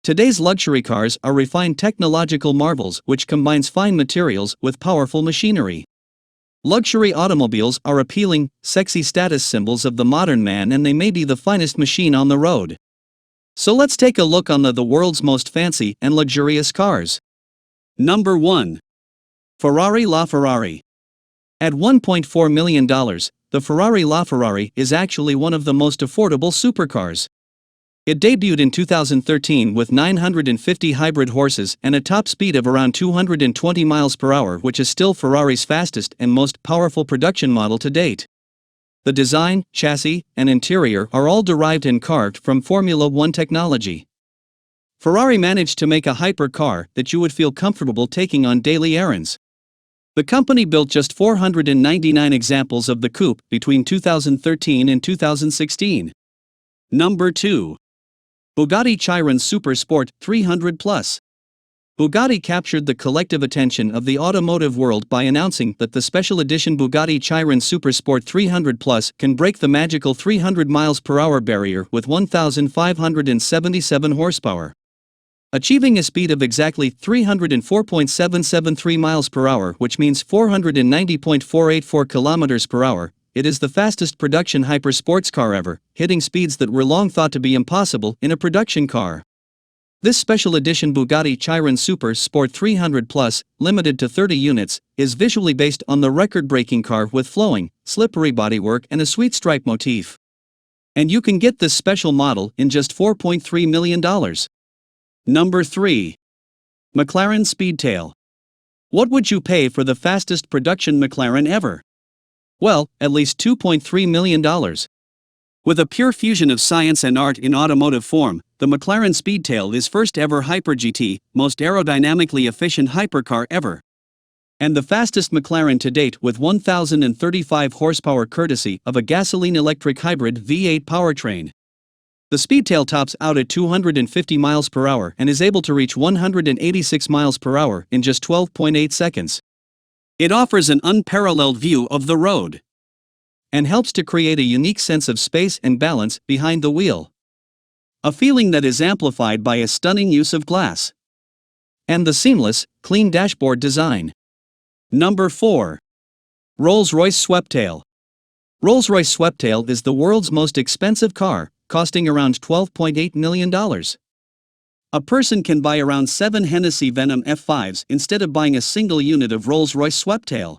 Today's luxury cars are refined technological marvels which combines fine materials with powerful machinery. Luxury automobiles are appealing, sexy status symbols of the modern man, and they may be the finest machine on the road. So let's take a look on the world's most fancy and luxurious cars. Number 1. Ferrari LaFerrari. At $1.4 million, the Ferrari LaFerrari is actually one of the most affordable supercars. It debuted in 2013 with 950 hybrid horses and a top speed of around 220 miles per hour, which is still Ferrari's fastest and most powerful production model to date. The design, chassis, and interior are all derived and carved from Formula One technology. Ferrari managed to make a hypercar that you would feel comfortable taking on daily errands. The company built just 499 examples of the coupe between 2013 and 2016. Number 2. Bugatti Chiron Supersport 300 Plus. Bugatti captured the collective attention of the automotive world by announcing that the special edition Bugatti Chiron Supersport 300 Plus can break the magical 300 miles per hour barrier with 1,577 horsepower. Achieving a speed of exactly 304.773 miles per hour, which means 490.484 kilometers per hour, it is the fastest production hypersports car ever, hitting speeds that were long thought to be impossible in a production car. This special edition Bugatti Chiron Super Sport 300 Plus, limited to 30 units, is visually based on the record-breaking car with flowing, slippery bodywork and a sweet stripe motif. And you can get this special model in just $4.3 million. Number 3. McLaren Speedtail. What would you pay for the fastest production McLaren ever? Well, at least $2.3 million. With a pure fusion of science and art in automotive form, the McLaren Speedtail is first ever Hyper GT, most aerodynamically efficient hypercar ever. And the fastest McLaren to date with 1,035 horsepower courtesy of a gasoline-electric hybrid V8 powertrain. The Speedtail tops out at 250 miles per hour and is able to reach 186 miles per hour in just 12.8 seconds. It offers an unparalleled view of the road and helps to create a unique sense of space and balance behind the wheel. A feeling that is amplified by a stunning use of glass and the seamless, clean dashboard design. Number 4. RollsRoyce Sweptail. RollsRoyce Sweptail is the world's most expensive car, costing around $12.8 million. A person can buy around 7 Hennessy Venom F5s instead of buying a single unit of Rolls-Royce Sweptail.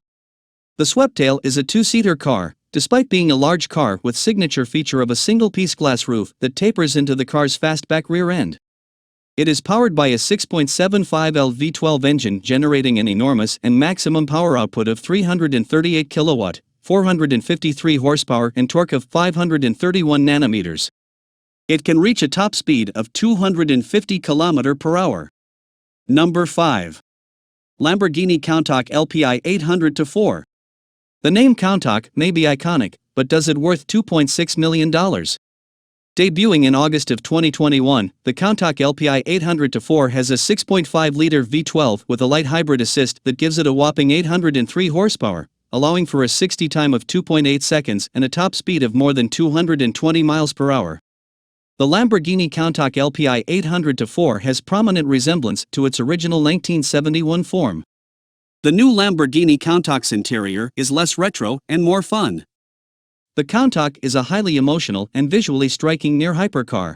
The Sweptail is a two-seater car, despite being a large car with signature feature of a single-piece glass roof that tapers into the car's fastback rear end. It is powered by a 6.75L V12 engine generating an enormous and maximum power output of 338 kilowatt, 453 horsepower and torque of 531 nanometers. It can reach a top speed of 250 km per hour. Number 5. Lamborghini Countach LPI 800-4. The name Countach may be iconic, but does it worth $2.6 million? Debuting in August of 2021, the Countach LPI 800-4 has a 6.5-liter V12 with a light hybrid assist that gives it a whopping 803 horsepower, allowing for a 60 time of 2.8 seconds and a top speed of more than 220 miles per hour. The Lamborghini Countach LPI 800-4 has prominent resemblance to its original 1971 form. The new Lamborghini Countach's interior is less retro and more fun. The Countach is a highly emotional and visually striking near hypercar.